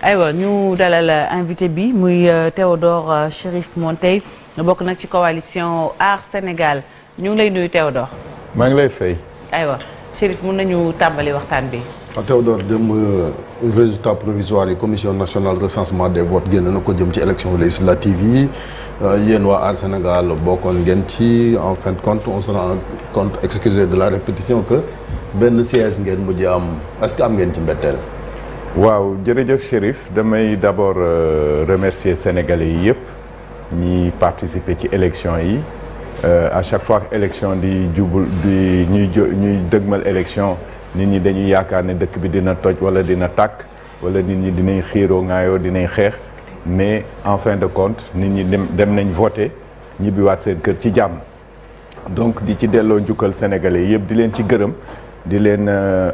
aywa ñu dalal invité bi muy Théodore Chérif Monteil bokk nag ci coalition Aar Sénégal ñu ngi lay nuyu Théodore. maa ngi lay fay. aywa Chérif mun nañu tàmbali waxtaan bi. Théodore démb résultat provisoire yi commission nationale de recensement des votes génn na ko jëm ci élection législative yi yéen waa Aar Sénégal bokkoon ngeen ci en fin de compte on se rend compte excusez de la répétition que benn siège ngeen mujj am est-ce que am ngeen ci mbetteel. waaw jërëjëf Chérif damay d'abord remercier sénégalais yi yëpp ñi participer ci élection yi à chaque fois que élection di jubul di ñuy dëgmal élection nit ñi dañuy yaakaar ne dëkk bi dina toj wala dina tàkk wala nit ñi dinañ xiiroo ngaayoo dinañ xeex mais en fin de compte nit ñi dem nañ voter ñibbiwaat seen kër ci jàmm donc di ci delloo njukkal sénégalais yëpp di leen ci gërëm di leen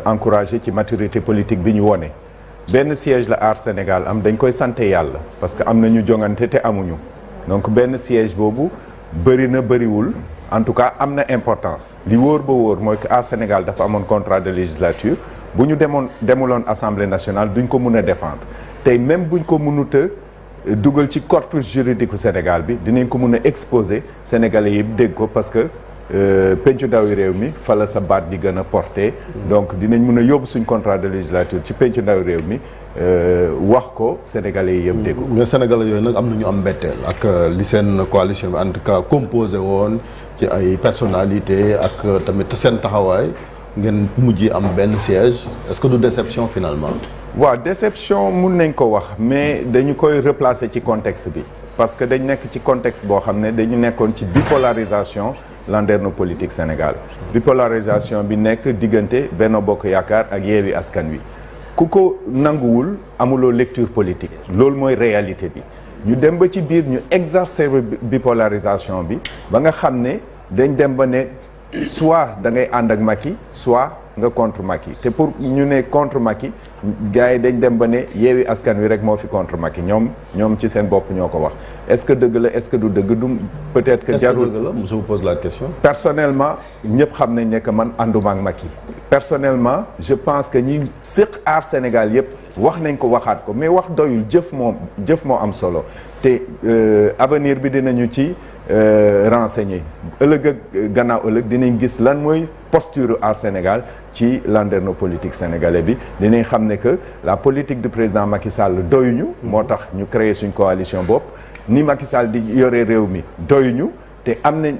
encourager ci maturité politique bi ñu wone benn siège la Aar Sénégal am dañ koy sant yàlla parce que am na ñu jongante te amuñu donc benn siège boobu bëri na bëriwul en tout cas am na importance li wóor ba wóor mooy que Aar Sénégal dafa amoon contrat de législature bu ñu demuloon assemblée nationale duñ ko mun a défendre tey même buñ ko mënut a dugal ci corpus juridique Sénégal bi dinañ ko mun a exposer sénégalais yi dégg ko parce que pencu ndawi réew mi fa la sa baat di gën a porté donc dinañ mun a yóbbu suñ contrat de législature ci pencu ndawi réew mi wax ko sénégalais yi yëpp dégg ko. mais sénégalais yooyu nag am na ñu am mbetteel ak li seen coalition bi en tout cas composé woon ci ay personnalité ak tamit seen taxawaay ngeen mujj am benn siège est-ce que du déception finalement. waaw déception mun nañ ko wax mais dañu koy replacer ci contexte bi parce que dañ nekk ci contexte boo xam ne dañu nekkoon ci bipolarisation landerneau politique Sénégal bipolarisation bi nekk diggante Benno Bokk Yaakaar ak Yewwi Askan Wi ku ko nanguwul amuloo lecture politique loolu mooy réalité bi ñu dem ba ci biir ñu exacerber bipolarisation bi ba nga xam ne dañ dem ba ne soit da ngay ànd ak Macky soit nga contre Macky te pour ñu ne contre Macky gars yi dañ dem ba ne Yewwi Askan Wi rek moo fi contre Macky ñoom ci seen bopp ñoo ko wax est-ce que dëgg la est-ce que du dëgg du peut-être que jarul est-ce que dëgg la je vous pose la question. personnellement ñëpp xam nañ ne que man ànduma ak Macky personnellement je pense que ñi séq Aar Sénégal yëpp wax nañ ko waxaat ko mais wax doyul jëf moo am solo te avenir bi dinañu ci renseigner ëllëg ak gannaaw ëllëg dinañ gis lan mooy posture Aar Sénégal ci landerneau politique sénégalais bi dinañ xam ne que la politique du président Macky Sall doyuñu moo tax ñu créer suñ coalition bopp ni Macky Sall di yore réew mi doyuñu te am nañ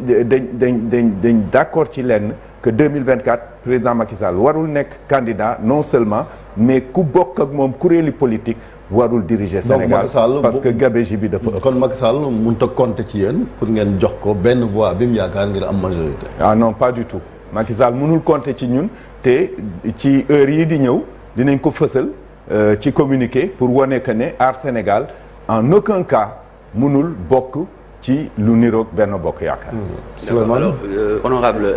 dañ d'accord ci lenn que 2024 président Macky Sall warul nekk candidat non seulement mais ku bokk ak moom kuréeli politique warul diriger Sénégal parce que gabegie bi dafa ëpp. kon Macky Sall mënut a compter ci yéen pour ngeen jox ko benn voix bi mu yaakaar ngir am majorité. ah non pas du tout Macky Sall mënul compter ci ñun te ci heure yi di ñëw dinañ ko fësal ci communiqué pour wane que ne Aar Sénégal en aucun cas mënul bokk ci lu niroog Benno Bokk Yaakaar. alors honorable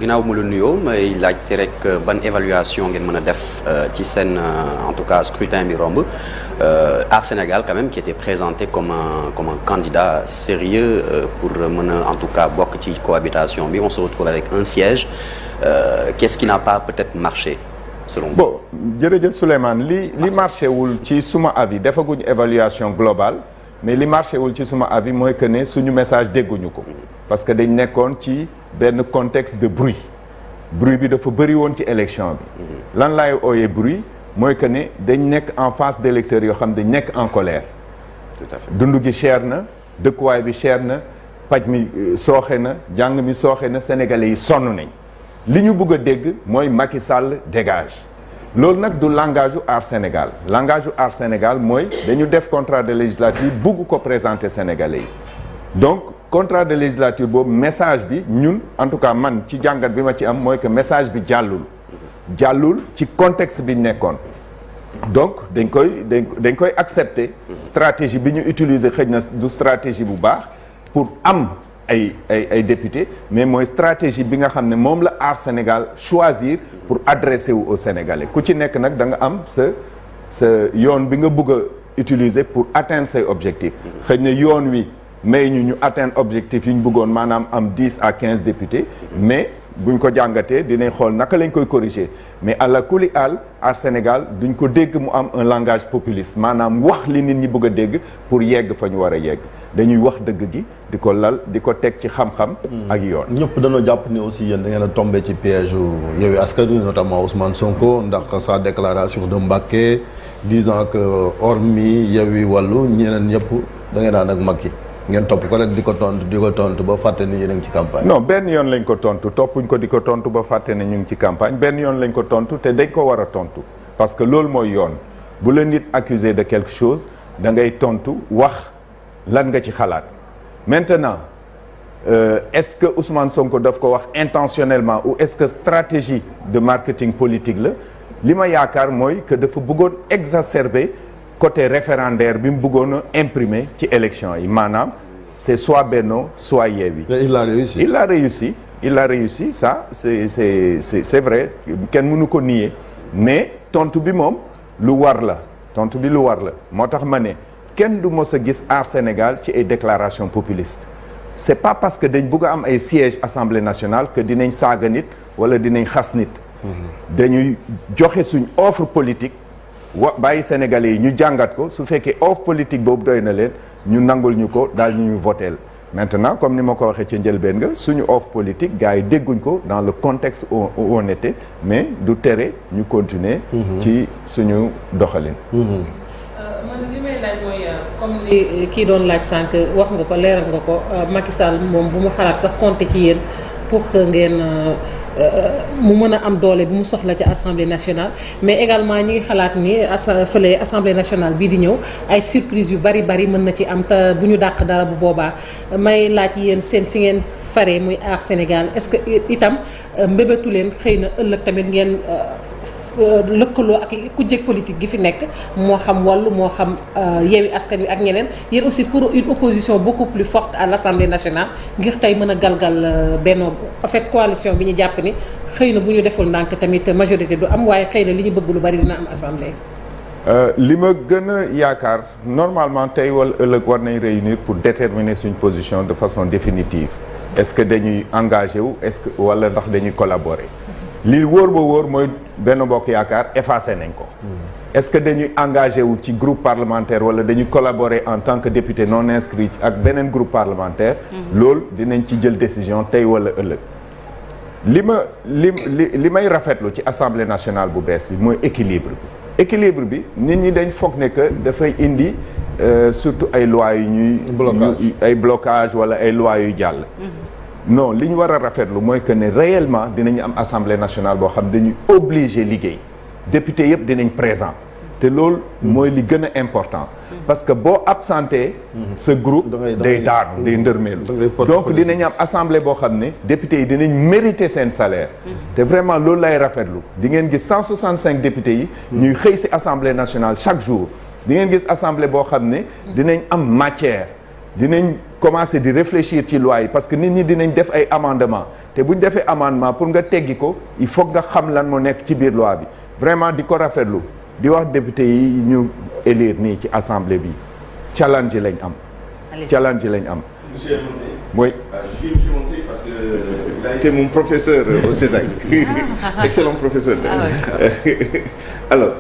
ginnaaw mu la nuyoo may laajte rek ban évaluation ngeen mën a def ci seen en tout cas scrutin bi romb Aar Sénégal quand même qui était présenté comme un candidat sérieux pour mën a en tout cas bokk ci cohabitation bi on se retrouve avec un siège qu'est-ce qui n'a pas peut-être marché selon vous. bon jërëjëf Souleymane li marché wul ci suma avis defaguñ évaluation globale. mais li marché wul ci suma avis mooy que ne suñu message dégguñu ko parce que dañ nekkoon ci benn contexte de bruit bi dafa bëri woon ci élection bi lan laay ooyee bruit mooy que ne dañ nekk en face d'électeurs yoo xam dañ nekk en colère. tout à fait dund gi cher na dëkkuwaay bi cher na paj mi sooxe na jàng mi sooxe na sénégalais yi sonn nañ li ñu bëgg a dégg mooy Macky Sall dégage. loolu nag du langage u Aar Sénégal langage u Aar Sénégal mooy dañu def contrat de législature bugg ko présenter Sénégalais yi donc contrat de législature boobu message bi ñun en tout cas man ci jàngat bi ma ci am mooy que message bi jàllul ci contexte bi ñu nekkoon donc dañ koy accepter stratégie bi ñu utiliser xëy na du stratégie bu baax pour am ay député mais mooy stratégie bi nga xam ne moom la Aar Sénégal choisir pour adresser wu aux Sénégalais ku ci nekk nag da nga am sa yoon bi nga bëgg a utiliser pour atteindre say objectifs xëy na yoon wi may ñu atteindre objectifs yi ñu bëggoon maanaam am 10 à 15 députés mais buñ ko jàngatee dinañ xool naka lañ koy corriger mais àla kuli àll Aar Sénégal duñ ko dégg mu am un langage populiste maanaam wax li nit ñi bëgg a dégg pour yegg fa ñu war a yegg dañuy wax dëgg gi di ko lal di ko teg ci xam-xam ak yoon. ñëpp dañoo jàpp ni aussi yéen da ngeen a tombé ci piège Yewwi Askan Wi notamment Ousmane Sonko ndax sa déclaration de Mbacké disant que hormis Yewwi Wallu ñeneen ñëpp da ngeen daan ak Macky ngeen topp ko rek di ko tontu ba fàtte ni yéen a ngi ci campagne. non benn yoon lañ ko tontu toppuñ ko di ko tontu ba fàtte ne ñu ngi ci campagne benn yoon lañ ko tontu te dañ ko war a tontu parce que loolu mooy yoon bu la nit accusé de quelque chose da ngay tontu wax lan nga ci xalaat maintenant est-ce que Ousmane Sonko daf ko wax intentionnellement ou est-ce que stratégie de marketing politique la li ma yaakaar mooy que dafa bëggoon exacerber côté référendaire bi mu bëggoon a imprimer ci élection yi maanaam c'est soit Benno soit Yewwi. Et il l'a réussi. Il a réussi ça c'est vrai kenn mënu ko nier mais tontu bi moom lu war la moo tax ma ne kenn du mos a gis Aar Sénégal ci ay déclaration populiste c'est pas parce que dañ bëgg a am ay sièges Assemblée nationale que dinañ saaga nit wala dinañ xas nit dañuy joxe suñ offre politique bàyyi Sénégalais yi ñu jàngat ko su fekkee offre politique boobu doy na leen ñu nangul ñu ko daal ñu voteel maintenant comme ni ma ko waxee ci njëlbeen nga suñu offre politique gars yi dégguñ ko dans le contexte où on était mais du tere ñu continuer ci suñu doxalin man li may laaj mooy comme li kii doon laaj sànq wax nga ko leeral nga ko Macky Sall moom bu mu xalaat sax compter ci yéen pour que ngeen mu mën a am doole bi mu soxla ci assemblée nationale mais également ñi ngi xalaat ni fële assemblée nationale bii di ñëw ay surprise yu bari mën na ci am te bu ñu dàq dara bu boobaa may laaj yéen seen fi ngeen faree muy Aar Sénégal est-ce que itam mbébétu leen xëy na ëllëg tamit ngeen lëkkaloo ak kujje politique gi fi nekk moo xam Wallu moo xam Yewwi Askan Wi ak ñeneen yéen aussi pour une opposition beaucoup plus forte à l'Assemblée nationale ngir tey mën a galgal Benno en fait coalition bi ñu jàpp ni xëy na bu ñu deful ndànk tamit majorité du am waaye xëy na li ñu bëgg lu bari dina am assemblée. li ma gën a yaakaar normalement tey wala ëllëg war nañ réunir pour déterminer suñ position de façon définitive est-ce que dañuy engagé wu est-ce que wala ndax dañuy collaborer. li wóor ba wóor mooy Benno Bokk Yaakaar effacé nañ ko. est-ce que dañuy engagé wu ci groupe parlementaire wala dañuy collaborer en tant que député non inscrit ak beneen groupe parlementaire. loolu dinañ ci jël décision tey wala ëllëg. li may rafetlu ci assemblée nationale bu bees bi mooy équilibre bi nit ñi dañ foog ne que dafay indi surtout ay lois yu ñuy. ay blocage wala ay lois yu jàll. non li ñu war a rafetlu mooy que ne réellement dinañu am assemblée nationale boo xam dañuy obligé liggéey député yëpp dinañ présent te loolu mooy li gën a important parce que boo absenté ce groupe day daanu day ndërmeelu donc dinañ am assemblée boo xam ne députés yi dinañ mériter seen salaire te vraiment loolu lay rafetlu di ngeen gis 165 députés yi ñuy xëy ci assemblée nationale chaque jour di ngeen gis assemblée boo xam ne dinañ am matière dinañ commencer di réfléchir ci loi yi parce que nit ñi dinañ def ay amendement te bu ñu defee amendement pour nga teggi ko il faut nga xam lan moo nekk ci biir loi bi vraiment di ko rafetlu di wax député yi ñu élire nii ci assemblée bi challenge lañ am. challenge lañ am. Monsieur Monté. Oui. Je dis monsieur Monté parce que il a été mon professeur au CESAC. Excellent professeur. Alors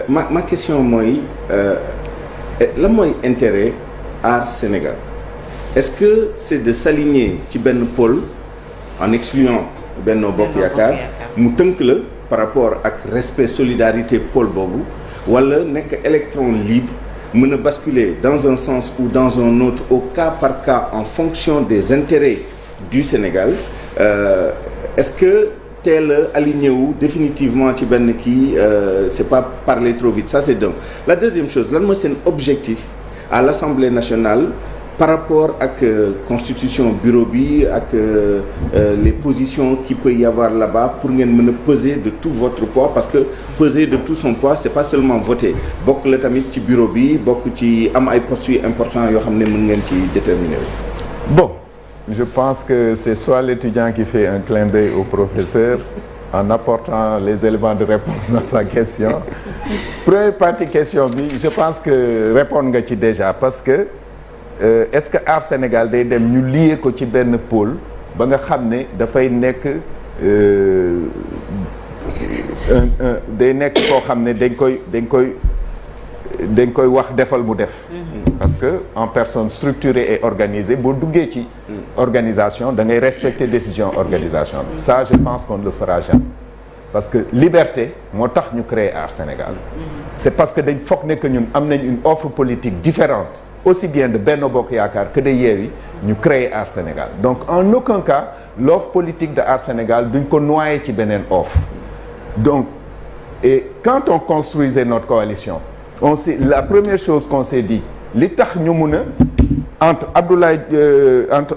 ma question mooy lan mooy intérêt Aar Sénégal. Est-ce que c'est de s'aligner ci benn pôle en excluant Benno Bokk Yaakaar mu tënk la par rapport ak respect solidarité pôle boobu wala nekk électron libre mën a basculer dans un sens ou dans un autre au cas par cas en fonction des intérêts du Sénégal est-ce que teel a aligné wu définitivement ci benn kii c'est pas parler trop vite ça c'est donc la deuxième chose lan mooy seen objectif à l'Assemblée nationale par rapport ak constitution bureau bi ak les positions qu'il peut y avoir là-bas pour ngeen mën a peser de tout votre poids parce que peser de tout son poids c'est pas seulement voter bokk la tamit ci bureau bi bokk ci am ay postes yu importants yoo xam ne mën ngeen ci déterminer wu. Bon, je pense que c'est soit l'étudiant qui fait un clin d'œil au professeur en apportant les éléments de réponse dans sa question. Première partie question bi je pense que répondre nga ci déjà parce que est-ce que Aar Sénégal day dem ñu lié ko ci benn pôle ba nga xam ne dafay nekk day nekk koo xam ne dañ koy wax defal mu def. parce que en personne structurée et organisée boo duggee ci organisation da ngay respecter décision organisation bi. Ça je pense qu'on ne le fera jamais parce que liberté moo tax ñu créer Aar Sénégal. C'est parce que dañ foog ne que ñun am nañ une offre politique différente aussi bien de Benno Bokk Yaakaar que de Yewwi ñu créer Aar Sénégal donc en aucun cas l'offre politique de Aar Sénégal duñ ko noyer ci beneen offre. Donc et quand on construisait notre coalition la première chose qu'on s'est dit li tax ñu mun a entre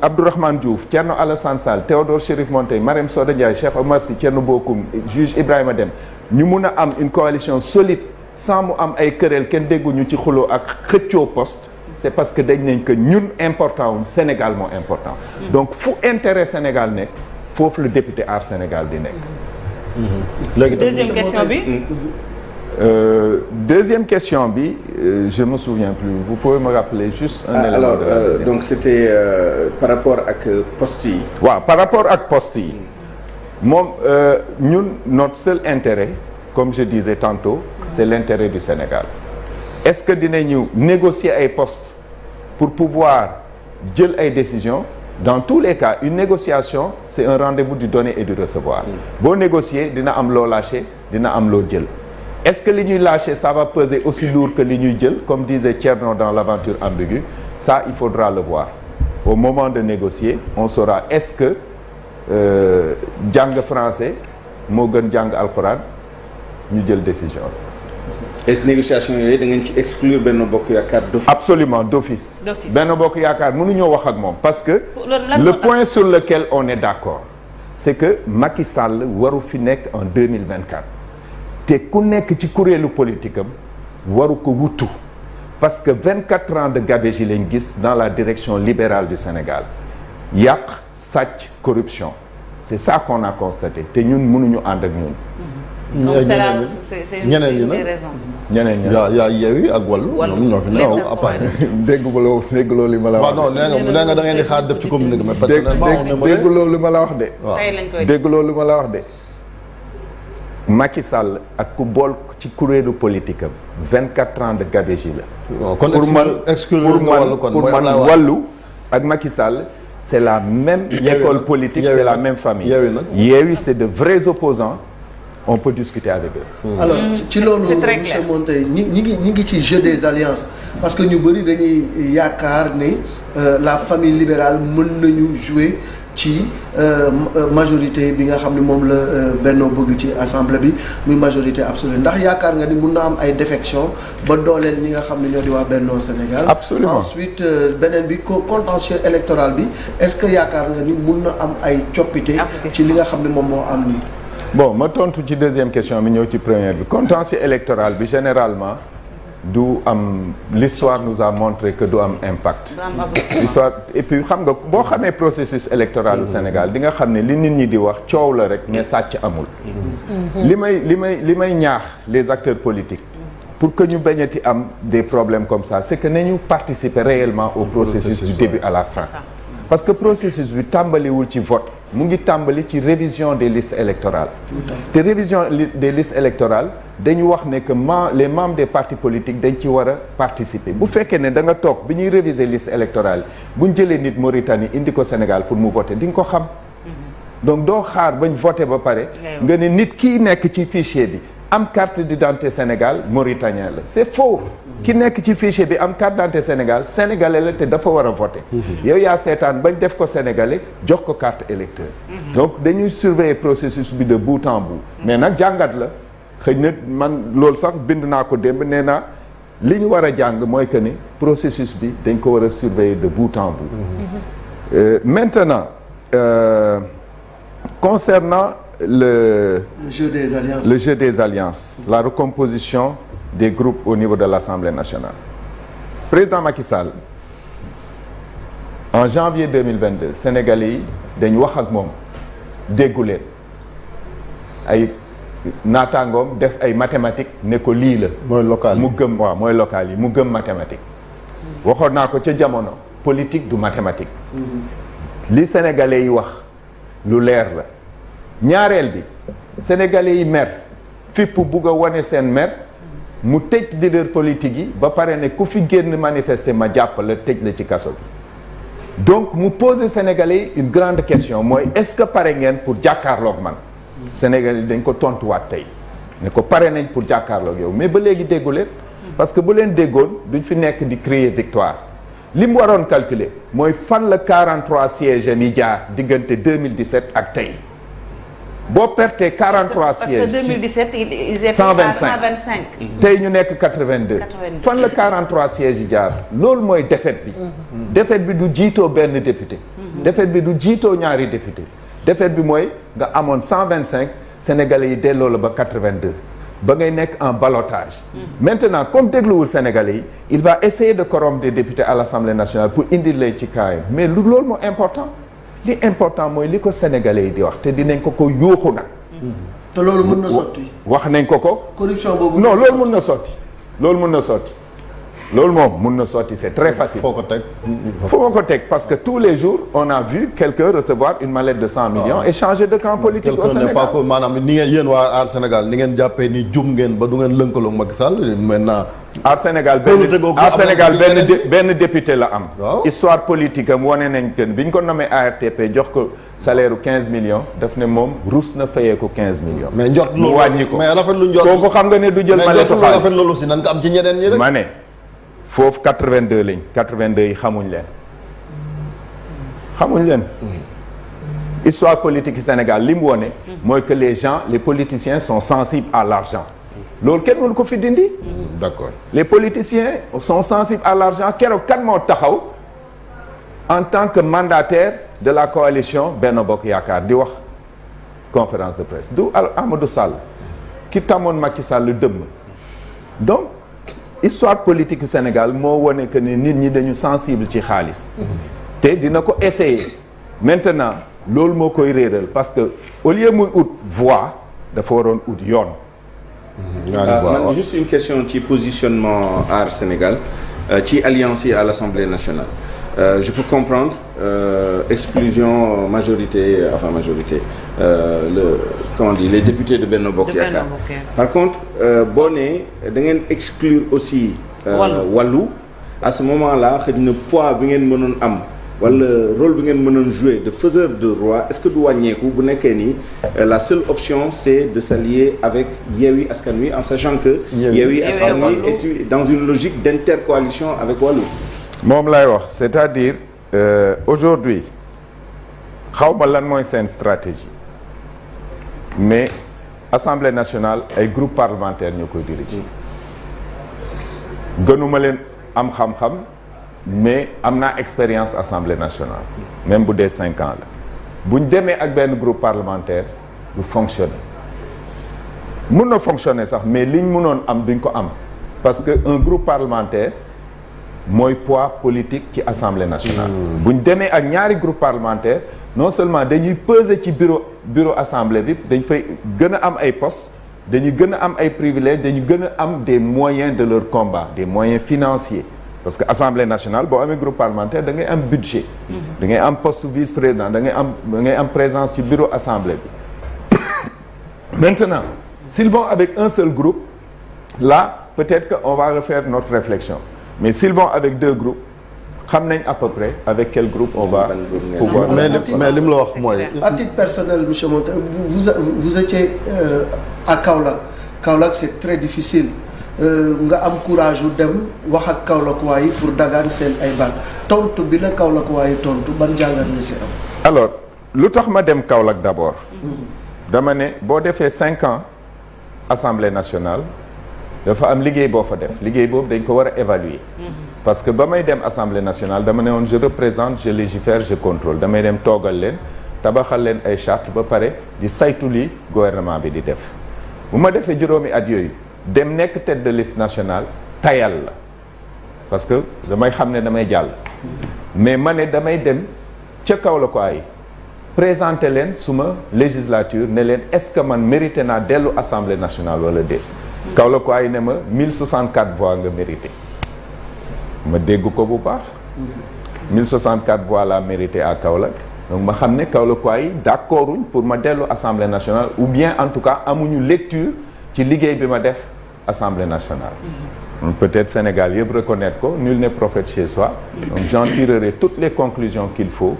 Abdourahmane Diouf, Thierno Alassane Sall, Théodore Chérif Monteil, Marème Soda Ndiaye, Cheikh Omar Sy, Thierno Bocoum, juge Ibrahima Dème ñu mun a am une coalition solide sans mu am ay querelle kenn dégguñu ci xuloo ak xëccoo poste c'est parce que dañ nañ que ñun important wu Sénégal moo important donc fu intérêt Sénégal nekk foofu le député Aar Sénégal di nekk. léegi deuxième question bi. Deuxième question bi je me souviens plus vous pouvez me rappeler juste un élément alors de la deuxième. donc c'était par rapport ak poste yi. waaw par rapport ak poste yi moom ñun notre seul intérêt comme je disais tantôt c'est l'intérêt du Sénégal est-ce que dinañu négocier ay postes pour pouvoir jël ay décisions dans tous les cas une négociation c'est un rendez-vous du donner et du recevoir boo négocier dina am loo lâcher dina am loo jël est-ce que li ñuy lâcher ça va peser aussi lourd que li ñuy jël comme disait Thierno dans l'aventure ambiguë ça il faudra le voir au moment de négocier on saura est-ce que jàng français moo gën jàng alxuraan ñu jël décision. est négociation yooyu da ngeen ci exclure Benno Bokk Yaakaar d'office. Absolument d'office. Benno Bokk Yaakaar mënuñoo wax ak moom parce que le point sur lequel on est d'accord c'est que Macky Sall waru fi nekk en 2024 te ku nekk ci kuréelu politique am waru ko wutu parce que 24 ans de gabegie lañ gis dans la direction libérale du Sénégal yàq sàcc corruption c'est ça qu'on a constaté te ñun mënuñu ànd ak ñun. donc c'est une des raisons. ñeneen ñi yaa Yewwi ak Wallu ñoom ñoo fi nekk à part. dégguloo li ma la wax. non nee nga da ngeen di xaar def ci communiqué mais personnellement dégguloo li ma la wax de. waaw dégguloo li ma la wax de. Macky Sall ak ku bool ci kuréelu politique am 24 ans de gabegie la. kon pour man Wallu ak Macky Sall c'est la même école politique c'est la même famille. Yewwi c'est de vrais opposants on peut discuter avec eux. alors ci loolu monsieur Monteil ñi ngi ci jeu des alliances parce que ñu bëri dañuy yaakaar ne la famille libérale mën nañu jouer ci majorité bi nga xam ne moom la Benno bëgg ci assemblée bi muy majorité absolue ndax yaakaar nga ni mun na am ay défection ba dooleel ñi nga xam ne ñoo di waa Benno Sénégal. Absolument. Ensuite beneen bi contentieux électoral bi est-ce que yaakaar nga ni mun na am ay coppite ci li nga xam ne moom moo am nii. bon ma tontu ci deuxième question bi ñëw ci première bi contentieux électoral bi généralement du am l'histoire nous a montré que du am impact. l'histoire et puis xam nga boo xamee processus électoral du Sénégal di nga xam ne li nit ñi di wax coow la rek mais sàcc amul. li may ñaax les acteurs politiques pour que ñu bañati am des problèmes comme ça c'est que nañu participer réellement au processus du début à la fin. parce que processus bi tàmbaliwul ci vote mu ngi tàmbali ci révision des listes électorales te révision des listes électorales dañu wax ne que les membres des partis politiques dañ ci war a participer bu fekkee ne da nga toog bi ñuy réviser liste électorale bu ñu jëlee nit Mauritanie indi ko Sénégal pour mu voter di nga ko xam donc doo xaar bañ voter ba pare nga ne nit kii nekk ci fichier bi am carte d'identité Sénégal mauritanien la c'est faux ki nekk ci fichier bi am carte d'identité Sénégal sénégalais la te dafa war a voter yow yaa seetaan bañ def ko sénégalais jox ko carte électeur donc dañuy surveiller processus bi de bout en bout mais nag jàngat la xëy na man loolu sax bind naa ko démb nee naa li ñu war a jàng mooy que ni processus bi dañ ko war a surveiller de bout en bout maintenant concernant le jeu des alliances la recomposition des groupes au niveau de l'Assemblée nationale président Macky Sall en janvier 2022 Sénégalais yi dañ wax ak moom déggu leen ay naataangoom def ay mathématiques ne ko lii la mooy local mu gëm waaw mooy local yi mu gëm mathématique waxoon naa ko ca jamono politique du mathématique li Sénégalais yi wax lu leer la ñaareel bi sénégalais yi mer fipp bugg a wane seen mer mu tëj leader politique yi ba pare ne ku fi génn manifester ma jàpp la tëj la ci kaso bi donc mu poser sénégalais yi une grande question mooy est-ce que pare ngeen pour jàkkaarloog man sénégalais yi dañ ko tontuwaat tey ne ko pare nañ pour jàkkaarloog yow mais ba léegi déggu leen parce que bu leen déggoon duñ fi nekk di crier victoire li mu waroon calculer mooy fan la 43 sièges yi jaar diggante 2017 ak tey boo pertee 43 sièges parce que 2017 ils étaient 125 tey ñu nekk 82 fan la 43 sièges yi jaar loolu mooy défaite bi défaite bi du jiitoo benn député défaite bi du jiitoo ñaari député défaite bi mooy nga amoon 125 sénégalais yi delloo la ba 82 ba ngay nekk en ballottage maintenant comme dégluwul sénégalais yi il va essayer de corrompre des députés à l'Assemblée nationale pour indi lay ci kaayam mais loolu moo important li important mooy li ko sénégalais yi di wax te dinañ ko yuuxu nag te loolu mën na sotti wax nañ ko corruption boobu non loolu mën na sotti loolu mën na sotti loolu moom mën na sotti c'est très facile foo ko teg parce que tous les jours on a vu quelqu'un recevoir une mallette de 100 millions et changer de camp politique au Sénégal pas que maanaam ni ngeen yéen waa Aar Sénégal ni ngeen jàppee ni jum ngeen ba du ngeen lënkaloog Macky Sall maintenant Aar Sénégal benn député la am histoire politique am wane nañ que bi ñu ko nommé ARTP jox ko salaire u 15 millions daf ne moom ruus na fayee ko 15 millions mais njort mu wàññi ko mais rafet lu njort kooku xam nga ne du jël malletu xaalis mais rafet loolu si nan ko am ci ñeneen ñi rek ma ne foofu 82 lañ 82 yi xamuñ leen histoire politique Sénégal li mu wone mooy que les politiciens sont sensibles à l'argent loolu kenn mënu ko fi dindi d'accord les politiciens sont sensibles à l'argent keroog kan moo taxaw en tant que mandataire de la coalition Benno Bokk Yaakaar di wax conférence de presse du Amadou Sall ki tamoon Macky Sall dëmm donc histoire politique du Sénégal moo wone que ni nit ñi dañu sensible ci xaalis te dina ko essayer maintenant loolu moo koy réeral parce que au lieu muy ut voix dafa waroon ut yoon man juste une question ci positionnement Aar Sénégal ci alliance yi à l'Assemblée nationale je peux comprendre exclusion majorité comment on dit les députés de Benno Bokk Yaakaar par contre boo nee da ngeen exclure aussi wàllu à ce moment-là xëy na poids bi ngeen mënoon am wala rôle bi ngeen mënoon jouer de faiseur de roi est-ce que du wàññeeku bu nekkee ni la seule option c'est de s'allier avec Yewwi Askan Wi en sachant que Yewwi Askan Wi est dans une logique d'intercoalition avec Wallu moom lay wax c'est-à-dire aujourd'hui xawma lan mooy seen stratégie mais Assemblée nationale ay groupe parlementaire ñoo koy diriger gënuma leen am xam-xam mais am naa expérience Assemblée nationale même bu dee 5 ans la bu ñu demee ak benn groupe parlementaire du fonctionner mun na fonctionner sax mais liñ mënoon am duñ ko am parce que un groupe parlementaire mooy poids politique ci Assemblée nationale bu ñu demee ak ñaari groupe parlementaire non seulement dañuy peser ci bureau assemblée bi dañ fay gën a am ay postes dañuy gën a am ay privilèges dañu gën a am des moyens de leur combat des moyens financiers parce que Assemblée nationale boo amee groupe parlementaire da ngay am budget da ngay am poste vice-président da ngay am présence ci bureau assemblée bi maintenant s'ils vont avec un seul groupe là peut-être que on va refaire notre réflexion mais s'ils vont avec 2 groupes xam nañ à peu près avec quel groupe on va pouvoir mais li mu la wax mooy à titre personnel monsieur Monteil vous étiez à Kaolack c'est très difficile nga am courage yu dem wax ak Kaolack waaye pour dagaan seen ay bal tontu bi la Kaolack waaye tontu ban jàngat nga si am. alors lu tax ma dem Kaolack d'abord dama ne boo defee 5 ans Assemblée nationale dafa am liggéey boo fa def liggéey boobu dañ ko war a évaluer parce que ba may dem Assemblée nationale dama ne woon je représente je légifère je contrôle damay dem toogal leen tabaxal leen ay charte ba pare di saytu li gouvernement bi di def bu ma defee juróomi at yooyu dem nekk tête de liste nationale tayal la parce que damay xam ne damay jàll mais ma ne damay dem ca Kaolack ay présenter leen suma législature ne leen est-ce que man mérité naa dellu Assemblée nationale wala déet Kaolack ay ne ma 1064 voix nga mérité ma dégg ko bu baax 1064 voix la mérité à Kaolack donc ma xam ne Kaolackois yi d'accorduñ pour ma dellu Assemblée nationale ou bien en tout cas amuñu lecture ci liggéey bi ma def Assemblée nationale. Peut-être Sénégal yëpp reconnaître ko nul n'est prophète chez soi. Donc j'en tirerai toutes les conclusions qu'il faut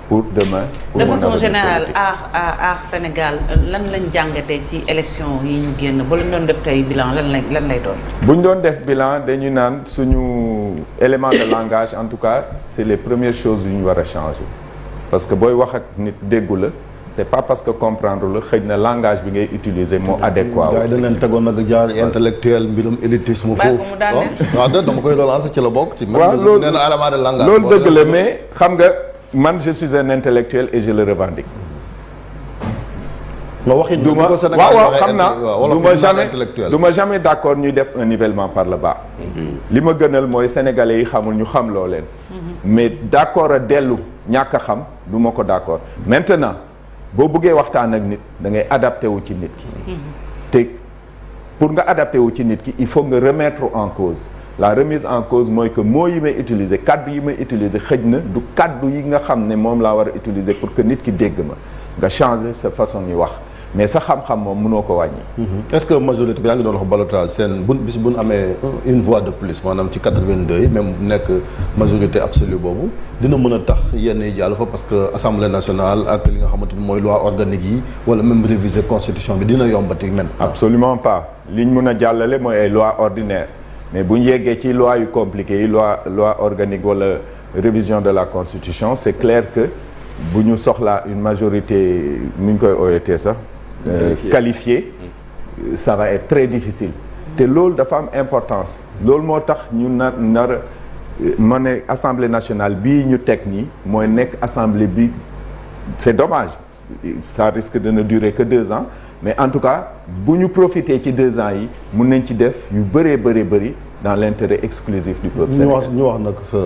pour demain. Pour de façon générale Aar Sénégal lan lañ jàngatee ci élection yi ñu génn ba lañ doon def tey bilan lan lay doon. bu ñu doon def bilan dañu naan suñu élément de langage en tout cas c'est les premières choses yu ñu war a changer parce que booy wax ak nit déggu la. c'est pas parce que comprendre la xëy na langage bi ngay utiliser moo adéquat. gars yi dañ leen tegoon nag jaar intellectuel mbirum élitisme foofu. waaw dama koy relancer ci la bokk. ci waaw loolu nee na élément de langage. loolu dëgg la mais xam nga man je suis un intellectuel et je le revendique. ma waxi du ma waaw xam naa du ma jamais d'accord ñuy def un nivellement par le bas. li ma gënal mooy sénégalais yi xamul ñu xam loo leen. mais d'accord a dellu ñàkk a xam du ma ko d'accord maintenant. boo bëggee waxtaan ak nit da ngay adapté wu ci nit ki te pour nga adapté wu ci nit ki il faut nga remettre en cause la remise en cause mooy que mots yi may utiliser kaddu yi may utiliser xëj na du kaddu yi nga xam ne moom laa war a utiliser pour que nit ki dégg ma nga changer sa façon yi wax mais sa xam-xam moom mënoo ko wàññi. est-ce que majorité bi yaa ngi doon wax ballottage seen bis bu ñu amee une voix de plus maanaam ci 82 yi même nekk majorité absolue boobu dina mën a tax yenn yi jàll fa parce que assemblée nationale ak li nga xamante ni mooy loi organique yi wala même réviser constitution bi dina yombati même. absolument pas liñ mën a jàllale mooy ay loi ordinaire mais bu ñu yeggee ci loi yu compliquées yi loi organique wala révision de la constitution c'est clair que bu ñu soxlaa une majorité nu ñu koy oyotee sax. qualifié ça va être très difficile te loolu dafa am importance loolu moo tax ñu nar ma ne assemblée nationale bii ñu teg nii mooy nekk assemblée bi c'est dommage ça risque de ne durer que 2 ans mais en tout cas bu ñu profiter ci 2 ans yi mun nañ ci def yu bëri dans l'intérêt exclusif du peuple sénégalais. ñu wax nag sa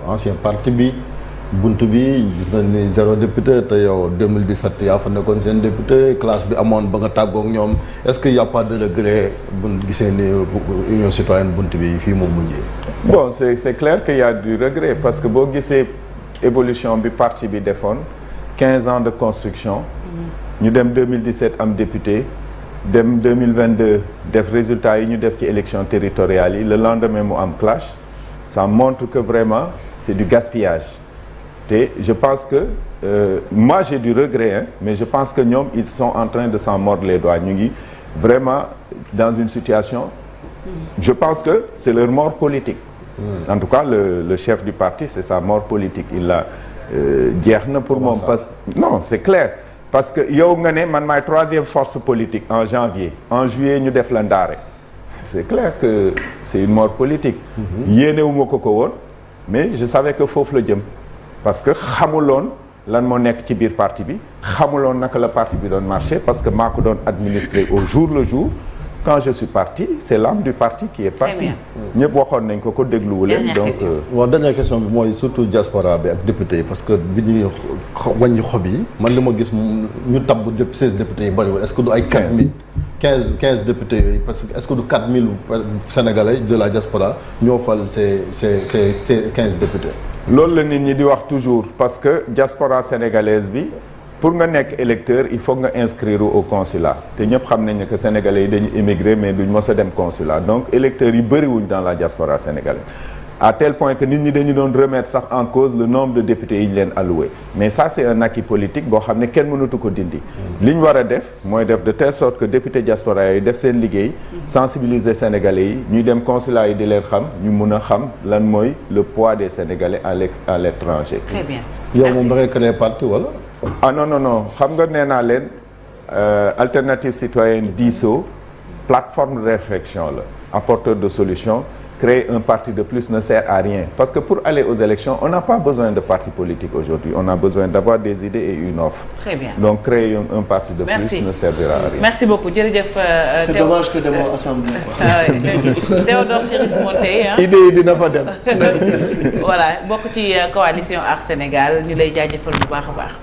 ancien parti bi bunt bi gis nañ ni 0 député te yow 2017 yaa fa nekkoon seen député classe bi amoon ba nga tàggoog ñoom est-ce que y a pas de regret bu gisee ni union citoyenne bunt bi fii moom mujjee. bon c'est clair qu'il y a du regret parce que boo gisee évolution bi parti bi defoon 15 ans de construction. ñu dem 2017 am député dem 2022 def résultat yi ñu def ci élection territoriales yi le lendemain mu am clash ça montre que vraiment c'est du gaspillage. Et je pense que moi j'ai du regret mais je pense que ñoom ils sont en train de s'en mordre les doigts ñu ngi vraiment dans une situation je pense que c'est leur mort politique en tout cas le chef du parti c'est sa mort politique il l'a jeex na pour moom parce non c'est clair parce que yow nga ne man maay 3e force politique en janvier en juillet ñu def la ndaare c'est clair que c'est une mort politique yéenewuma ko woon mais je savais que foofu la jëm parce que xamuloon lan moo nekk ci biir parti bi xamuloon naka la parti bi doon marché parce que maa ko doon administrer au jour le jour quand je suis parti c'est l'âme du parti qui est parti ñëpp waxoon nañ ko dégluwu leen donc waaw dernière question bi mooy surtout diaspora bi ak député yi parce que bi ñuy wàññi xob yi man li ma gis ñu tabb 16 députés yi bariwul est-ce que du ay 4000 15 députés yooyu parce que est-ce que du 4000 sénégalais de la diaspora ñoo fal ces 15 députés. loolu la nit ñi di wax toujours parce que diaspora sénégalaise bi pour nga nekk électeur il faut nga inscrire au consulat te ñëpp xam nañ ne que sénégalais yi dañu émigré mais duñ mos a dem consulat donc électeurs yi bëriwuñ dans la diaspora sénégalaise à tel point que nit ñi dañu doon remettre sax en cause le nombre de députés yi ñu leen alloué mais ça c'est un acquis politique boo xam ne kenn mënatu ko dindi li ñu war a def mooy def de telle sorte que député diaspora yooyu def seen liggéey sensibiliser sénégalais yi ñuy dem consulat yi di leen xam ñu mun a xam lan mooy le poids des sénégalais à l'étranger. Très bien. yow moom da ngay créer parti wala. ah non xam nga nee naa leen alternative citoyenne diisoo plateforme de réflexion la apporteur de solutions. Créer un parti de plus ne sert à rien parce que pour aller aux élections on n'a pas besoin de parti politique aujourd'hui on a besoin d'avoir des idées et une offre. Très bien. Donc créer un parti de plus ne servira à rien. Merci beaucoup jërëjëf. C'est dommage que demoo assemblée quoi. Théodore Chérif Monteil idée yi dina fa dem. voilà bokk ci coalition Aar Sénégal ñu lay jaajëfal bu baax a baax.